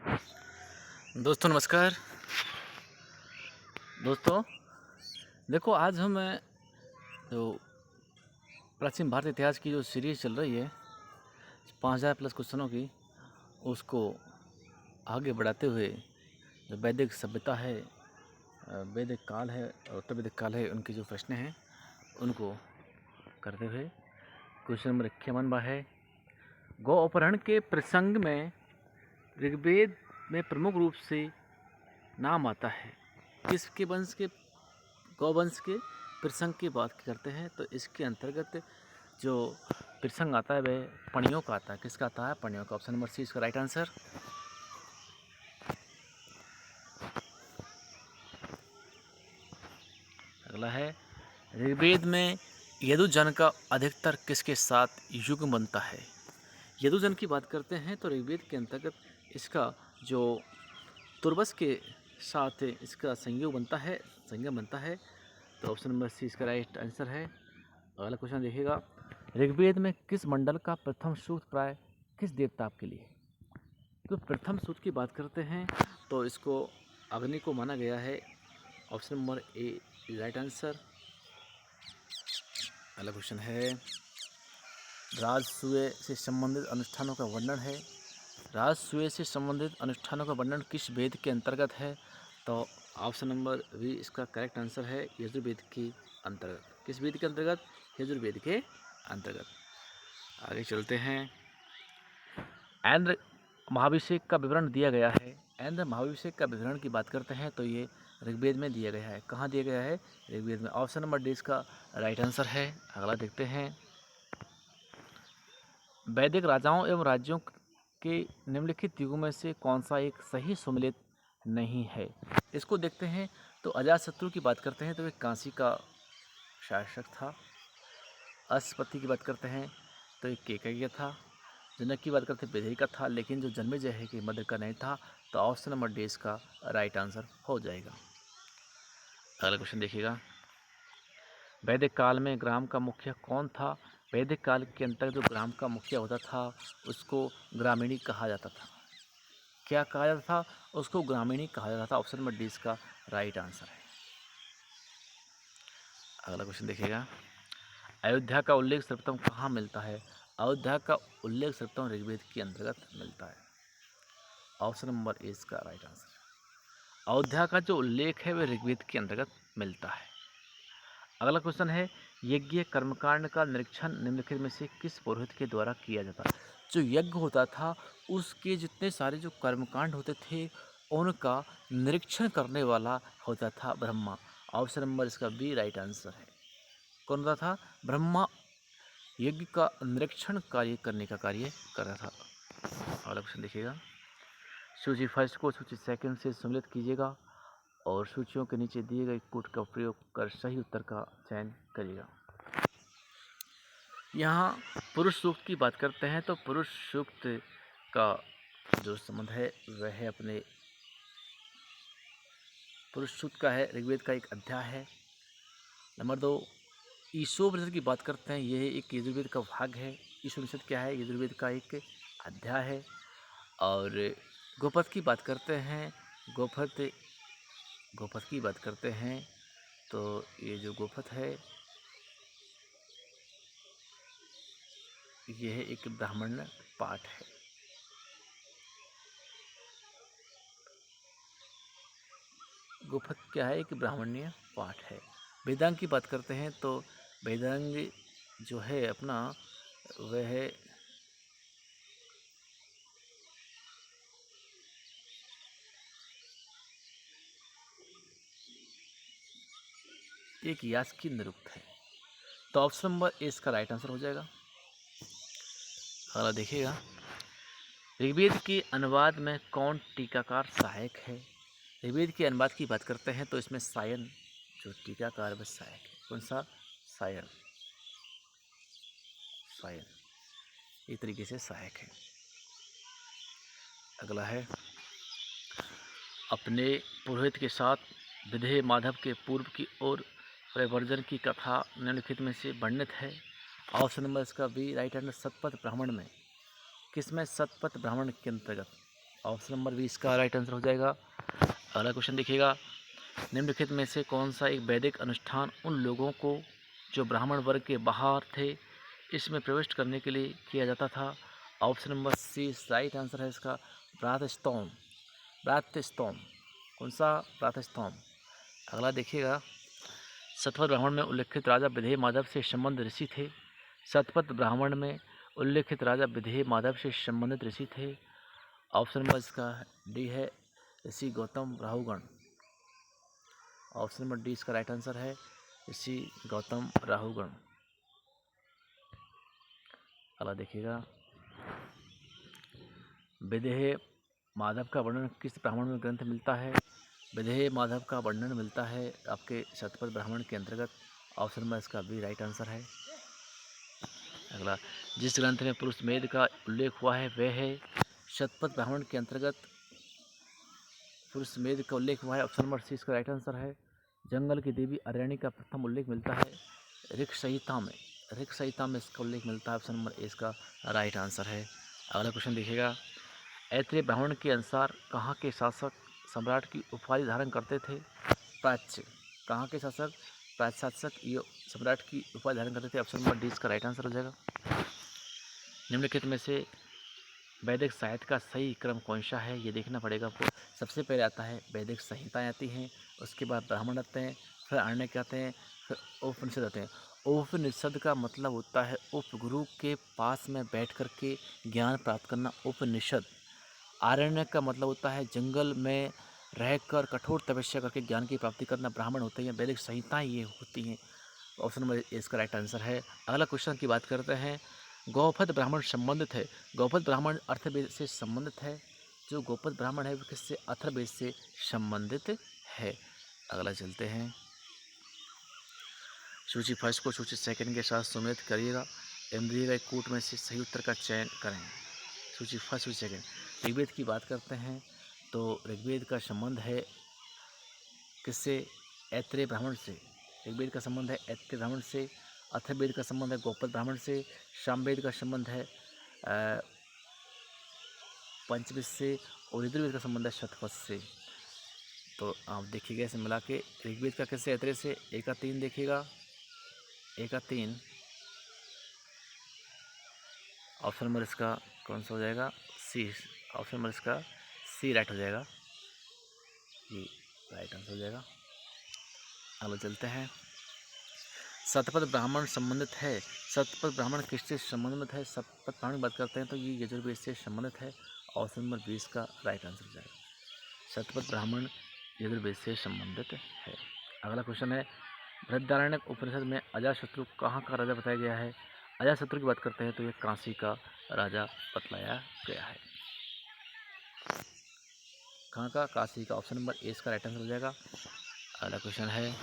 दोस्तों नमस्कार। दोस्तों देखो, आज हम जो प्राचीन भारत इतिहास की जो सीरीज़ चल रही है 5000 प्लस क्वेश्चनों की, उसको आगे बढ़ाते हुए जो वैदिक सभ्यता है, वैदिक काल है और उत्तर वैदिक काल है, उनके जो प्रश्न हैं उनको करते हुए क्वेश्चन नंबर 51 है। गौ अपहरण के प्रसंग में ऋग्वेद में प्रमुख रूप से नाम आता है। किसके वंश के, गौवंश के प्रसंग की बात करते हैं तो इसके अंतर्गत जो प्रसंग आता है वह पणियों का आता है। किसका आता है? पणियों का। ऑप्शन नंबर सी इसका राइट आंसर। अगला है, ऋग्वेद में यदुजन का अधिकतर किसके साथ युग्म बनता है? यदुजन की बात करते हैं तो ऋग्वेद के अंतर्गत इसका जो तुर्बस के साथ इसका संयोग बनता है, संगम बनता है। तो ऑप्शन नंबर सी इसका राइट आंसर है। अगला क्वेश्चन देखिएगा, ऋग्वेद में किस मंडल का प्रथम सूक्त प्राय किस देवता के लिए? तो प्रथम सूक्त की बात करते हैं तो इसको अग्नि को माना गया है। Option number A right answer. अगला क्वेश्चन है, राजसूय से संबंधित अनुष्ठानों का वर्णन है। राजसूय से संबंधित अनुष्ठानों का वर्णन किस वेद के अंतर्गत है? तो ऑप्शन नंबर बी इसका करेक्ट आंसर है, यजुर्वेद के अंतर्गत। किस वेद के अंतर्गत? यजुर्वेद के अंतर्गत। आगे चलते हैं, ऐन्द्र महाभिषेक का विवरण दिया गया है। ऐन्द्र महाभिषेक का विवरण की बात करते हैं तो ये ऋग्वेद में दिया गया है। कहाँ दिया गया है? ऋग्वेद में। ऑप्शन नंबर डी इसका राइट आंसर है। अगला देखते हैं, वैदिक राजाओं एवं राज्यों के निम्नलिखित युगों में से कौन सा एक सही सुमेलित नहीं है? इसको देखते हैं तो अजातशत्रु की बात करते हैं तो वे काशी का शासक था। अश्वपति की बात करते हैं तो ये केकय था। जनक की बात करते हैं विधेय का था, लेकिन जो जन्मेजय है कि मध्य का नहीं था। तो ऑप्शन नंबर डी इसका राइट आंसर हो जाएगा। अगला क्वेश्चन देखिएगा, वैदिक काल में ग्राम का मुखिया कौन था? वैदिक काल के अंतर्गत जो ग्राम का मुखिया होता था उसको ग्रामीणी कहा जाता था। क्या कहा जाता था? उसको ग्रामीणी कहा जाता था। ऑप्शन नंबर डी इसका राइट आंसर है। अगला क्वेश्चन देखिएगा, अयोध्या का उल्लेख सर्वप्रथम कहाँ मिलता है? अयोध्या का उल्लेख सर्वप्रथम ऋग्वेद के अंतर्गत मिलता है। ऑप्शन नंबर ए इसका राइट आंसर। अयोध्या का जो उल्लेख है वह ऋग्वेद के अंतर्गत मिलता है। अगला क्वेश्चन है, यज्ञ कर्मकांड का निरीक्षण निम्नलिखित में से किस पुरोहित के द्वारा किया जाता? जो यज्ञ होता था उसके जितने सारे जो कर्मकांड होते थे उनका निरीक्षण करने वाला होता था ब्रह्मा। ऑप्शन नंबर इसका बी राइट आंसर है। कौन होता था? ब्रह्मा यज्ञ का निरीक्षण कार्य करने का कार्य कर रहा था। अगला क्वेश्चन देखिएगा, सूची फर्स्ट को सूची सेकंड से सम्मिलित कीजिएगा और सूचियों के नीचे दिए गए कोड का प्रयोग कर सही उत्तर का चयन करिएगा। यहाँ पुरुष सूक्त की बात करते हैं तो पुरुष सूक्त का जो संबंध है वह है अपने पुरुष सूक्त का है, ऋग्वेद का एक अध्याय है। नंबर 2, ईशोपनिषद की बात करते हैं, यह एक यजुर्वेद का भाग है। ईशोपनिषद क्या है? यजुर्वेद का एक अध्याय है। और गोपथ की बात करते हैं, गोपथ की बात करते हैं तो ये जो गोपथ है यह एक ब्राह्मण पाठ है। गोपथ क्या है? एक ब्राह्मणीय पाठ है। वेदांग की बात करते हैं तो वेदांग जो है अपना वह एक यास्कीन निरुक्त है। तो ऑप्शन नंबर ए इसका राइट आंसर हो जाएगा। अगला देखिएगा, ऋग्वेद के अनुवाद में कौन टीकाकार सहायक है? ऋग्वेद के अनुवाद की बात करते हैं तो इसमें सायन जो टीकाकार वह सहायक है। कौन सा? सायन। सायन एक तरीके से सहायक है। अगला है, अपने पुरोहित के साथ विधेय माधव के पूर्व की ओर परिवर्जन की कथा निम्नलिखित में से वर्णित है। ऑप्शन नंबर इसका बी राइट आंसर। सतपथ ब्राह्मण में, किसमें? सतपथ ब्राह्मण के अंतर्गत ऑप्शन नंबर 20 का राइट आंसर हो जाएगा। अगला क्वेश्चन देखिएगा, निम्नलिखित में से कौन सा एक वैदिक अनुष्ठान उन लोगों को जो ब्राह्मण वर्ग के बाहर थे इसमें प्रविष्ट करने के लिए किया जाता था? Option number C right answer है इसका प्रातस्तोम। प्रातस्तोम कौन सा? प्रातस्तोम। अगला देखिएगा, शतपथ ब्राह्मण में उल्लेखित राजा विधेय माधव से संबंध ऋषि थे। शतपथ ब्राह्मण में उल्लेखित राजा विधेय माधव से संबंधित ऋषि थे। ऑप्शन नंबर इसका डी है ऋषि Gautam Rahugana. Option number D इसका राइट आंसर है ऋषि गौतम राहुगण। अगला देखिएगा, विधेय माधव का वर्णन किस ब्राह्मण में ग्रंथ मिलता है? विधेय माधव का वर्णन मिलता है आपके शतपथ ब्राह्मण के अंतर्गत। ऑप्शन नंबर इसका भी राइट आंसर है। अगला, जिस ग्रंथ में पुरुष मेध का उल्लेख हुआ है वह है? शतपथ ब्राह्मण के अंतर्गत पुरुष मेध का उल्लेख हुआ है। ऑप्शन नंबर सी इसका राइट आंसर है। जंगल की देवी अरण्य का प्रथम उल्लेख मिलता है ऋक् संहिता में। ऋक् संहिता में इसका उल्लेख मिलता है। ऑप्शन नंबर ए इसका राइट आंसर है। अगला क्वेश्चन देखिएगा, ऐत्रेय ब्राह्मण के अनुसार कहाँ के शासक सम्राट की उपाधि धारण करते थे? प्राच्य। कहाँ के शासक शासक ये सम्राट की उपाधि धारण करते थे? ऑप्शन नंबर डी इसका राइट आंसर हो जाएगा। निम्नलिखित में से वैदिक साहित्य का सही क्रम कौन सा है ये देखना पड़ेगा आपको। सबसे पहले आता है वैदिक संहिताएँ आती हैं, उसके बाद ब्राह्मण आते हैं, फिर आरण्यक आते हैं, फिर उपनिषद आते हैं। उपनिषद का मतलब होता है उपगुरु के पास में बैठ कर के ज्ञान प्राप्त करना, उपनिषद। आरण्यक का मतलब होता है जंगल में रहकर कठोर तपस्या करके ज्ञान की प्राप्ति करना, ब्राह्मण होते हैं। वैदिक संहिताएँ ये होती हैं। ऑप्शन नंबर इसका राइट आंसर है। अगला क्वेश्चन की बात करते हैं, गौपद ब्राह्मण संबंधित है। गौपद ब्राह्मण अथर्ववेद से संबंधित है। जो गौपद ब्राह्मण है वो किससे? अथर्ववेद से संबंधित है। अगला चलते हैं, सूची फर्स्ट को सूची सेकंड के साथ सम्मिलित करिएगा एवं दिए गए कूट में से सही उत्तर का चयन करें। सूची फर्स्ट सूची सेकंड। ऋग्वेद की बात करते हैं तो ऋग्वेद का संबंध है किससे? ऐत्रेय ब्राह्मण से। ऋग्वेद का संबंध है ऐत्रेय ब्राह्मण से। अथर्ववेद का संबंध है गौपद ब्राह्मण से। सामवेद का संबंध है पंचवेद से। और यजुर्वेद का संबंध है शतपथ से। तो आप देखिएगा इसे मिला के, ऋग्वेद का किससे? ऐत्रेय से। एक का 3 देखिएगा, एक का 3। ऑप्शन नंबर इसका कौन सा हो जाएगा? सी। ऑप्शन नंबर इसका सी राइट हो जाएगा, ये राइट आंसर हो जाएगा। आगे चलते हैं, शतपथ ब्राह्मण संबंधित है। शतपथ ब्राह्मण किससे संबंधित है? शतपथ ब्राह्मण की बात करते हैं तो ये यजुर्वेद से संबंधित है। ऑप्शन नंबर 20 का राइट आंसर हो जाएगा। शतपथ ब्राह्मण यजुर्वेद से संबंधित है। अगला क्वेश्चन है, बृहदारण्यक उपनिषद में अजातशत्रु कहाँ का राजा बताया गया है? अजातशत्रु की बात करते हैं तो ये काशी का राजा बतलाया गया है। कहाँ का? काशी का। ऑप्शन नंबर ए इसका राइट आंसर हो जाएगा। अगला क्वेश्चन है,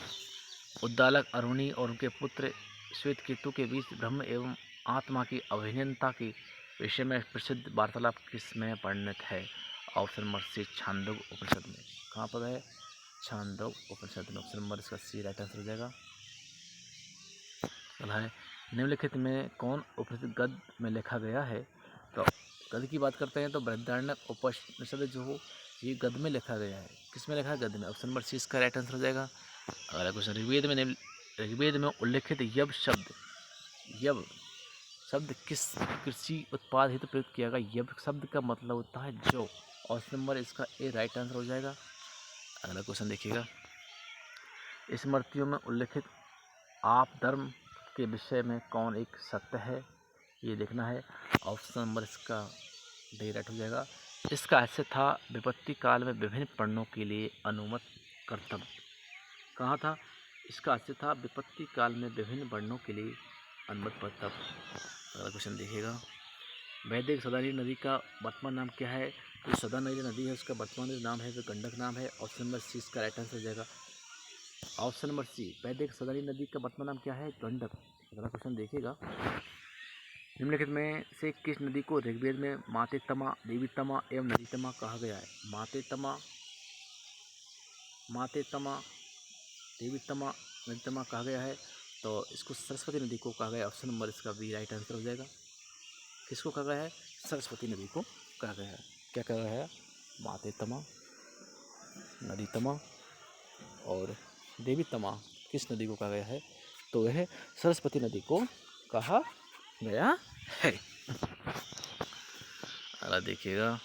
उद्दालक अरुणी और उनके पुत्र श्वेतकेतु के बीच ब्रह्म एवं आत्मा की अभिन्नता के विषय में प्रसिद्ध वार्तालाप किसमें वर्णित है? ऑप्शन नंबर सी छांदोग्य उपनिषद में। कहाँ पर है? छांदोग्य उपनिषद में। ऑप्शन नंबर इसका सी राइट आंसर हो जाएगा। अगला है, निम्नलिखित में कौन उपनिषद गद्य में लिखा गया है? तो गद्य की बात करते हैं तो बृहदारण्यक उपनिषद जो हो ये गद्य में लिखा गया है। किस में लिखा है? गद्य में। ऑप्शन नंबर सी इसका राइट आंसर हो जाएगा। अगला क्वेश्चन, ऋग्वेद में उल्लेखित यव शब्द किस कृषि उत्पाद हेतु प्रयुक्त किया गया? यव शब्द का मतलब होता है जौ। ऑप्शन नंबर इसका ए राइट आंसर हो जाएगा। अगला क्वेश्चन देखिएगा, स्मृतियों में उल्लेखित आप धर्म के विषय में कौन एक सत्य है? ये देखना है। ऑप्शन नंबर इसका डी राइट हो जाएगा। इसका आशय था विपत्ति काल में विभिन्न पढ़नों के लिए अनुमत कर्तव्य। कहाँ था? इसका आशय था विपत्ति काल में विभिन्न वर्णों के लिए अनुमत कर्तव्य। अगला क्वेश्चन देखिएगा, वैदिक सदानी नदी का वर्तमान नाम क्या है? तो सदा नदी है उसका वर्तमान नाम है वो गंडक नाम है। ऑप्शन नंबर सी इसका राइट आंसर हो जाएगा। ऑप्शन नंबर सी, वैदिक सदानी नदी का वर्तमान नाम क्या है? गंडक। अगला क्वेश्चन देखिएगा, निम्नलिखित में से किस नदी को ऋग्वेद में मातेतमा, देवीतमा एवं नदीतमा कहा गया है? मातेतमा, देवीतमा, नदीतमा कहा गया है तो इसको सरस्वती नदी को कहा गया है। ऑप्शन नंबर इसका बी राइट आंसर हो जाएगा। किसको कहा गया है? सरस्वती नदी को कहा गया है। क्या कहा गया है? माते तमा, नदी तमा और देवी तमा किस नदी को कहा गया है? तो वह सरस्वती नदी को कहा गया है। अगला देखिएगा,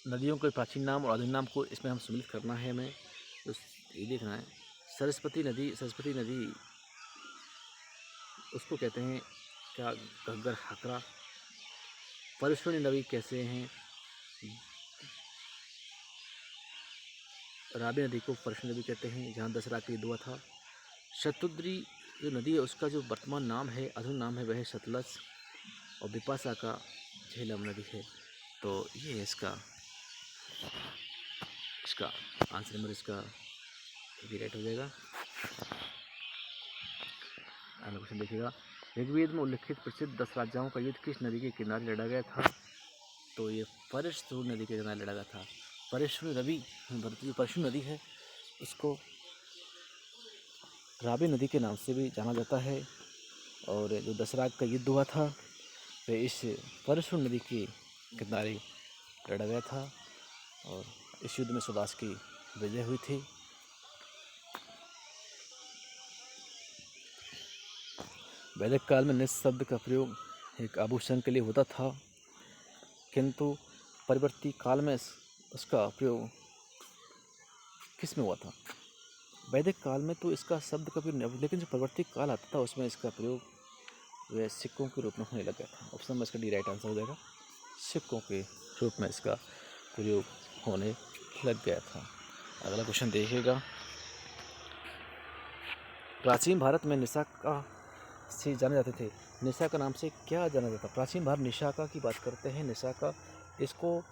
नदियों के प्राचीन नाम और आधुनिक नाम को इसमें हम सम्मिलित करना है हमें। तो ये देखना है, सरस्वती नदी उसको कहते हैं क्या? घग्गर, हकरा। परशुनी नदी कैसे हैं? रावी नदी को परशुनी नदी कहते हैं, जहाँ दसरा का युद्ध हुआ था। शतुद्री जो नदी है उसका जो वर्तमान नाम है, आधुनिक नाम है, वह है सतलज। और बिपाशा का झेलम नदी है। तो ये है इसका आंसर नंबर, इसका भी राइट हो जाएगा। अगला क्वेश्चन देखिएगा, ऋग्वेद में उल्लिखित प्रसिद्ध 10 राजाओं का युद्ध किस नदी के किनारे लड़ा गया था? तो ये परशुनी नदी के किनारे लड़ा गया था। परशुनी नदी है उसको रावी नदी के नाम से भी जाना जाता है। और जो दसरा का युद्ध हुआ था वह इस परशुनी नदी के किनारे लड़ा गया था और इस युद्ध में सुदास की विजय हुई थी। वैदिक काल में निस शब्द का प्रयोग एक आभूषण के लिए होता था, किंतु परिवर्ती काल में उसका प्रयोग किस में हुआ था? वैदिक काल में तो इसका शब्द का प्रयोग, लेकिन जो परिवर्ती काल आता था उसमें इसका प्रयोग वह सिक्कों के रूप में होने लगा था। ऑप्शन में इसका डी राइट आंसर हो जाएगा। सिक्कों के रूप में इसका प्रयोग होने लग गया था। अगला क्वेश्चन देखिएगा, प्राचीन भारत में निशाका से जाने जाते थे, निशाका नाम से क्या जाना जाता? प्राचीन भारत निशाका की बात करते हैं। निशाका, इसको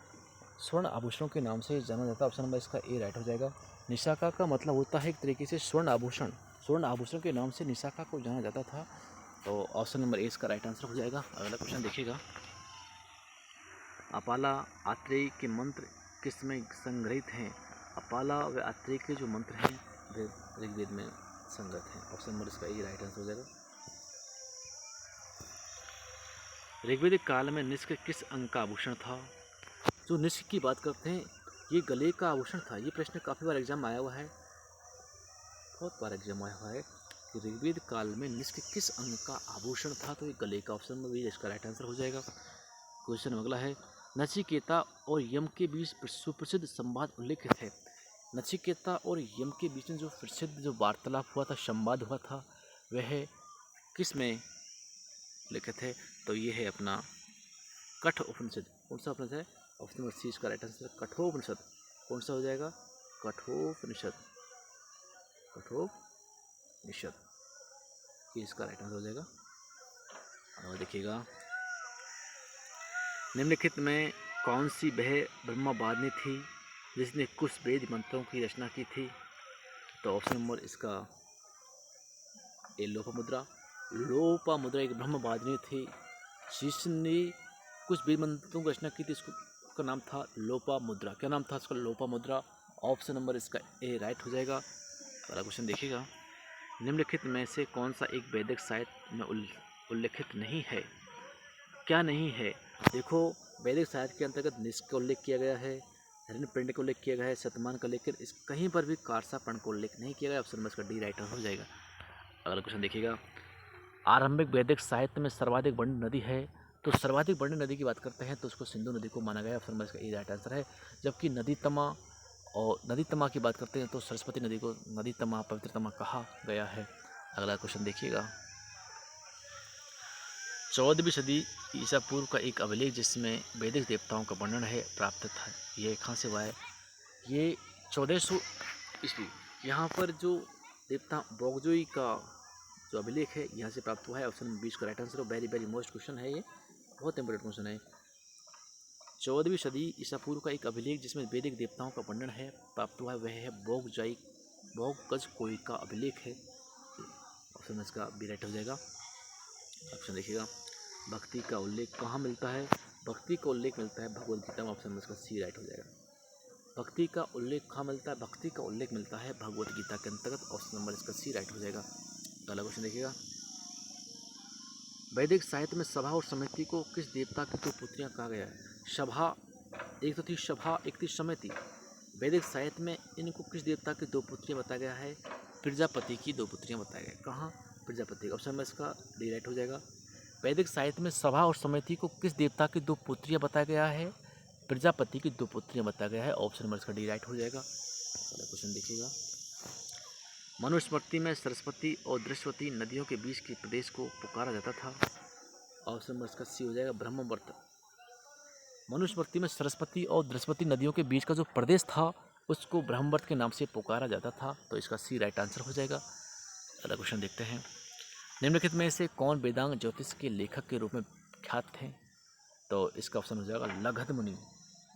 स्वर्ण आभूषणों के नाम से जाना जाता है। ऑप्शन नंबर इसका ए राइट हो जाएगा। निशाका का मतलब होता है एक तरीके से स्वर्ण आभूषण। स्वर्ण आभूषण के नाम से निशाका को जाना जाता था। तो ऑप्शन नंबर ए इसका राइट आंसर हो जाएगा। अगला क्वेश्चन देखिएगा, अपाला आत्रेय के मंत्र किस में संग्रहित हैं? अपाला व आत्रेय के जो मंत्र हैं वे ऋग्वेद में संग्रहित हैं। ऑप्शन नंबर इसका ए राइट आंसर हो जाएगा। ऋग्वेदिक काल में निष्क किस अंग का आभूषण था? जो निष्क की बात करते हैं ये गले का आभूषण था। ये प्रश्न काफ़ी बार एग्जाम आया हुआ है, बहुत बार एग्जाम आया हुआ है कि ऋग्वेद काल में निष्क किस अंग का आभूषण था? तो ये गले का। ऑप्शन में भी इसका राइट आंसर हो जाएगा। क्वेश्चन अगला है, नचिकेता और यम के बीच सुप्रसिद्ध संवाद उल्लेखित है। नचिकेता और यम के बीच में जो प्रसिद्ध जो वार्तालाप हुआ था, संवाद हुआ था, वह किस में उल्लेखित है? तो ये है अपना कठोपनिषद। कौन सा उपनिषद है? ऑप्शन नंबर सी इसका राइट आंसर कठोपनिषद। कौन सा हो जाएगा? कठोपनिषद। कठोपनिषद ये इसका राइट आंसर हो जाएगा। और देखिएगा, निम्नलिखित में कौन सी वह ब्रह्मवादिनी थी जिसने कुछ वेद मंत्रों की रचना की थी? तो ऑप्शन नंबर इसका ए लोपामुद्रा। लोपामुद्रा एक ब्रह्मवादिनी थी जिसने कुछ वेद मंत्रों की रचना की थी। उसका नाम था लोपामुद्रा। क्या नाम था उसका? लोपामुद्रा। ऑप्शन नंबर इसका ए राइट हो जाएगा। अगला क्वेश्चन देखिएगा, निम्नलिखित में से कौन सा एक वैदिक साहित्य में उल्लेखित नहीं है? क्या नहीं है? देखो, वैदिक साहित्य के अंतर्गत निष्क का उल्लेख किया गया है, हिरण्यपिंड का उल्लेख किया गया है, शतमान का, लेकिन इस कहीं पर भी कारसापण का उल्लेख नहीं किया गया। ऑप्शन नंबर इसका डी राइट हो जाएगा। अगला क्वेश्चन देखिएगा, आरंभिक वैदिक साहित्य में सर्वाधिक वर्णित नदी है। तो सर्वाधिक वर्णित नदी की बात करते हैं तो उसको सिंधु नदी को माना गया। ऑप्शन नंबर इसका ए राइट आंसर है। जबकि नदी तमा की बात करते हैं तो सरस्वती नदी को नदी तमा, पवित्रतमा कहा गया है। अगला क्वेश्चन देखिएगा, 14वीं सदी ईसा पूर्व का एक अभिलेख जिसमें वैदिक देवताओं का वर्णन है प्राप्त था। ये कहाँ से हुआ है? ये 1400 ईस्वी। यहाँ पर जो देवता बोगजोई का जो अभिलेख है यहाँ से प्राप्त हुआ है। ऑप्शन नंबर 20 का right answer. Very very most question है, ये बहुत इंपॉर्टेंट क्वेश्चन है। 14वीं सदी ईसा पूर्व का एक अभिलेख जिसमें वैदिक देवताओं का वर्णन है प्राप्त हुआ है, वह है बोगजोई कोई का अभिलेख है। ऑप्शन इसका बी राइट हो जाएगा। ऑप्शन देखिएगा, भक्ति का उल्लेख कहाँ मिलता है? भक्ति का उल्लेख मिलता है भगवद गीता में। ऑप्शन नंबर इसका सी राइट हो जाएगा। भक्ति का उल्लेख कहाँ मिलता है? भक्ति का उल्लेख मिलता है भगवद गीता के अंतर्गत। ऑप्शन नंबर इसका सी राइट हो जाएगा। अगला क्वेश्चन देखिएगा, वैदिक साहित्य में सभा और समिति को किस देवता की दो पुत्रियां कहा गया है? सभा, एक तो थी सभा, एक थी समिति। वैदिक साहित्य में इनको किस देवता की दो पुत्रियां बताया गया है? प्रजापति की दो पुत्रियां बताया गया है। कहाँ? प्रजापति। ऑप्शन में इसका डी राइट हो जाएगा। वैदिक साहित्य में सभा और समिति को किस देवता की दो पुत्रियां बताया गया है? प्रजापति की दो पुत्रियां बताया गया है। ऑप्शन नंबर इसका डी राइट हो जाएगा। अगला क्वेश्चन देखिएगा। मनुस्मृति में सरस्वती और दृश्यवती नदियों के बीच के प्रदेश को पुकारा जाता था। ऑप्शन नंबर इसका सी हो जाएगा, ब्रह्मवर्त। मनुस्मृति में सरस्वती और दृश्यवती नदियों के बीच का जो प्रदेश था उसको ब्रह्मवर्त के नाम से पुकारा जाता था, तो इसका सी राइट आंसर हो जाएगा। अगला क्वेश्चन देखते हैं। निम्नलिखित में से कौन वेदांग ज्योतिष के लेखक के रूप में ख्यात थे? तो इसका ऑप्शन हो जाएगा लगध मुनि।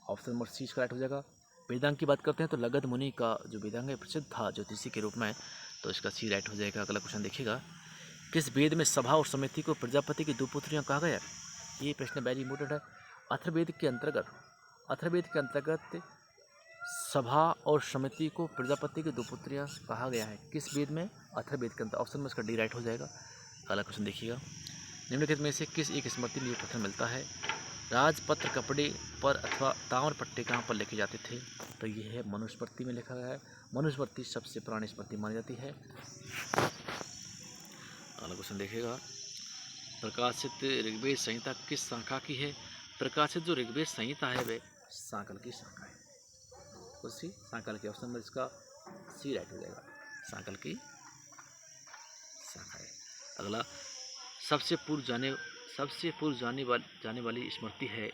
ऑप्शन नंबर सी इसका राइट हो जाएगा। वेदांग की बात करते हैं तो लगध मुनि का जो वेदांग प्रसिद्ध था ज्योतिषी के रूप में, तो इसका सी राइट हो जाएगा। अगला क्वेश्चन देखिएगा। किस वेद में सभा और समिति को प्रजापति की दो पुत्रियां कहा गया? ये प्रश्न वेरी इंपॉर्टेंट है। अथर्ववेद के अंतर्गत सभा और समिति को प्रजापति की दो पुत्रियां कहा गया है। किस वेद में? अथर्ववेद के अंतर्गत। ऑप्शन में इसका डी राइट हो जाएगा। अगला क्वेश्चन देखिएगा। निम्नलिखित में से किस एक स्मृति में ये पत्र मिलता है? राजपत्र कपड़े पर अथवा ताम्र पट्टे कहाँ पर लिखे जाते थे? तो ये है मनुस्मृति में लिखा गया है। मनुस्मृति सबसे पुरानी स्मृति मानी जाती है। अगला क्वेश्चन देखिएगा। प्रकाशित ऋग्वेद संहिता किस शाखा की है? प्रकाशित जो ऋग्वेद संहिता है वह सांकल की शाखा है। उसी सांकल के। ऑप्शन में इसका सी राइट हो जाएगा, सांकल की शाखा है। अगला, सबसे पूर्व जाने वाली स्मृति है,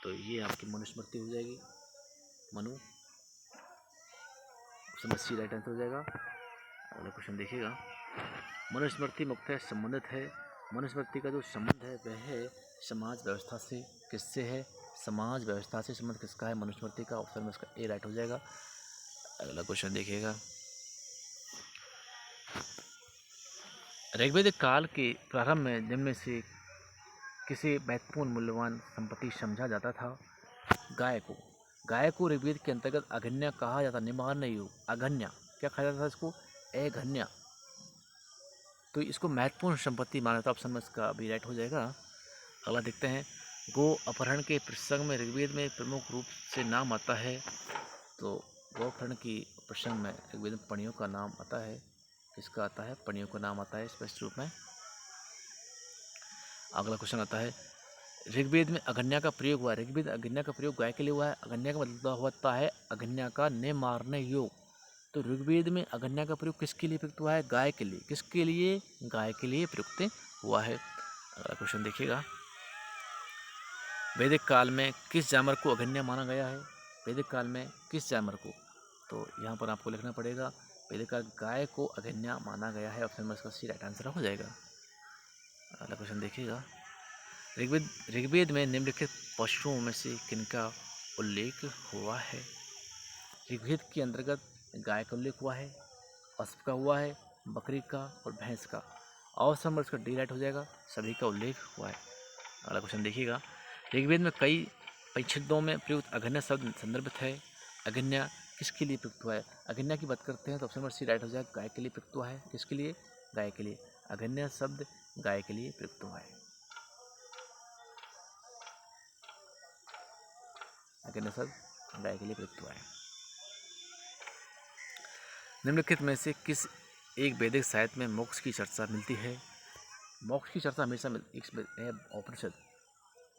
तो ये आपकी मनुस्मृति हो जाएगी। मनु, ऑप्शन में सी राइट आंसर हो जाएगा। अगला क्वेश्चन देखिएगा। मनुस्मृति मुख्यतः संबंधित है। मनुस्मृति का जो संबंध है वह है समाज व्यवस्था से। किससे है? समाज व्यवस्था से संबंध किसका है? मनुस्मृति का। ऑप्शन में इसका ए राइट हो जाएगा। अगला क्वेश्चन देखिएगा। ऋग्वेद काल के प्रारंभ में निम्न से किसी महत्वपूर्ण मूल्यवान संपत्ति समझा जाता था? गाय को। गाय को ऋग्वेद के अंतर्गत अघन्या कहा जाता। निमार्ण योग अघन्या, क्या कहा जाता था इसको? अघन्या। तो इसको महत्वपूर्ण संपत्ति माना जाता। ऑप्शन में इसका भी राइट हो जाएगा। अगला देखते हैं। गो अपहरण के प्रसंग में ऋग्वेद में प्रमुख रूप से नाम आता है, तो गो अपहरण की प्रसंग में ऋग्वेद में पणियों का नाम आता है। किसका आता है? पणियों का नाम आता है स्पष्ट रूप में। अगला क्वेश्चन आता है। ऋग्वेद में अघन्या का प्रयोग हुआ है। ऋग्वेद अघन्या का प्रयोग गाय के लिए हुआ है। अघन्या का मतलब होता है अघन्या का ने मारने योग। तो ऋग्वेद में अघन्या का प्रयोग किसके लिए प्रयुक्त हुआ है? गाय के लिए। किसके लिए? गाय के लिए प्रयुक्त हुआ है। अगला क्वेश्चन देखिएगा। वैदिक काल में किस जानवर को अघन्या माना गया है? वैदिक काल में किस जानवर को? तो यहाँ पर आपको लिखना पड़ेगा वैदिक काल गाय को अघन्या माना गया है। ऑप्शन में इसका सी राइट आंसर हो जाएगा। अगला क्वेश्चन देखिएगा। ऋग्वेद में निम्नलिखित पशुओं में से किनका उल्लेख हुआ है? ऋग्वेद के अंतर्गत गाय का उल्लेख हुआ है, अश्व का हुआ है, बकरी का और भैंस का। ऑप्शन नंबर इसका डी राइट हो जाएगा, सभी का उल्लेख हुआ है। अगला क्वेश्चन देखिएगा। ऋग्वेद में कई परिच्छेदों में प्रयुक्त अघन्या शब्द संदर्भित है। अघन्या किसके लिए प्रयुक्त हुआ है? अघन्या की बात करते हैं तो ऑप्शन नंबर सी राइट हो जाएगा, गाय के लिए प्रयुक्त हुआ है। किसके लिए? गाय के लिए। अघन्या शब्द गाय के लिए प्रयुक्त हुआ है। अघन्या शब्द गाय के लिए प्रयुक्त हुआ है। निम्नलिखित में से किस एक वैदिक साहित्य में मोक्ष की चर्चा मिलती है? मोक्ष की चर्चा हमेशा मिलती है उपनिषद।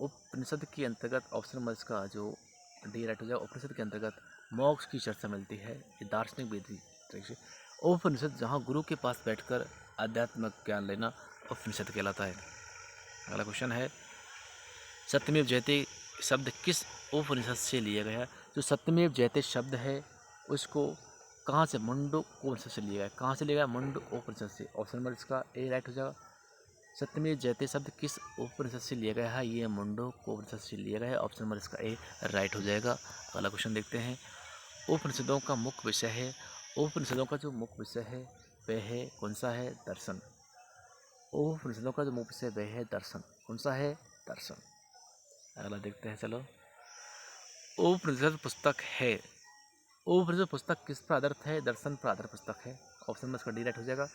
उपनिषद के अंतर्गत ऑप्शन नंबर इसका जो डी राइट हो जाएगा, उपनिषद के अंतर्गत मोक्ष की चर्चा मिलती है। ये दार्शनिक वेदी तरीके से उपनिषद, जहाँ गुरु के पास बैठकर आध्यात्मिक ज्ञान लेना उपनिषद कहलाता है। अगला क्वेश्चन है। सत्यमेव जयते शब्द किस उपनिषद से लिया गया है? जो सत्यमेव जयते शब्द है उसको कहाँ से? मुंडक उपनिषद से लिया गया है। कहाँ से लिया गया? मुंडक उपनिषद से। ऑप्शन नंबर इसका ए राइट हो जाएगा। सत्यमेव जयते शब्द किस उपनिषद से लिया गया है? ये मुंडक उपनिषद से लिया गया है। ऑप्शन नंबर इसका ए राइट हो जाएगा। अगला क्वेश्चन देखते हैं। उपनिषदों का मुख्य विषय है। उपनिषदों का जो मुख्य विषय है वह है कौन सा है? दर्शन। उपनिषदों का जो मुख्य विषय वह है दर्शन। कौन सा है? दर्शन। अगला देखते हैं, चलो। उपनिषद पुस्तक है। उपनिषद पुस्तक किस पर आधारित है? दर्शन पर आधारित पुस्तक है। ऑप्शन में इसका डी राइट हो जाएगा।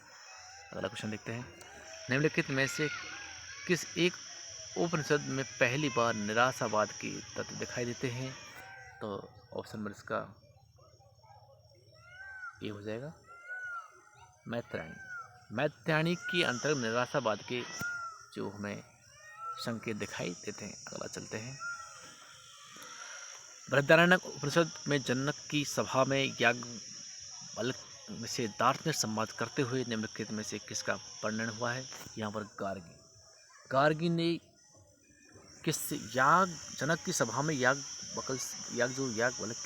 अगला क्वेश्चन देखते हैं। निम्नलिखित में से किस एक उपनिषद में पहली बार निराशावाद के तत्व दिखाई देते हैं? तो ऑप्शन नंबर इसका ये हो जाएगा मैत्रेयणी। मैत्रेयणी के अंतर्गत निराशावाद के जो हमें संकेत दिखाई देते हैं। अगला चलते हैं। बृहदारण्यक उपनिषद में जनक की सभा में याज्ञवल्क्य से दार्शनिक संवाद करते हुए निम्नलिखित में से किसका वर्णन हुआ है? यहाँ पर गार्गी ने किस जनक की सभा में याज्ञवल्क्य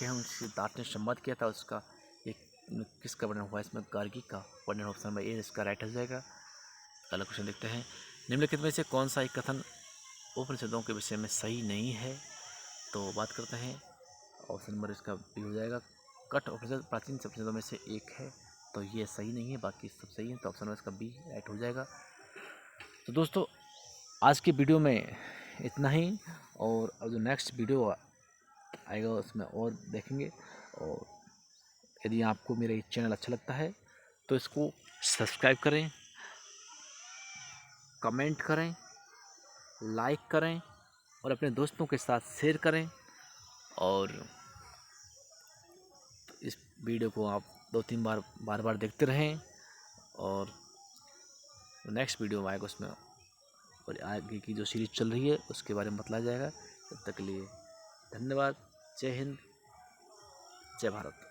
हैं उनसे दार्शनिक संवाद किया था, उसका एक किसका वर्णन हुआ है? इसमें गार्गी का वर्णन। ऑप्शन नंबर ए इसका राइट हो जाएगा। अगला क्वेश्चन देखते हैं। निम्नलिखित में से कौन सा एक कथन उपनिषदों के विषय में सही नहीं है? तो बात करते हैं। ऑप्शन नंबर इसका बी हो जाएगा। कठ उपनिषद प्राचीन उपनिषदों में से एक है, तो ये सही नहीं है, बाकी सब सही है, तो ऑप्शन नंबर इसका बी राइट हो जाएगा। तो दोस्तों आज की वीडियो में इतना ही, और अब जो नेक्स्ट वीडियो आएगा उसमें और देखेंगे। और यदि आपको मेरा ये चैनल अच्छा लगता है तो इसको सब्सक्राइब करें, कमेंट करें, लाइक करें और अपने दोस्तों के साथ शेयर करें। और इस वीडियो को आप 2-3 बार देखते रहें, और नेक्स्ट वीडियो में आएगा उसमें और आगे की जो सीरीज चल रही है उसके बारे में बताया जाएगा। तब तक के लिए धन्यवाद। जय हिंद, जय भारत।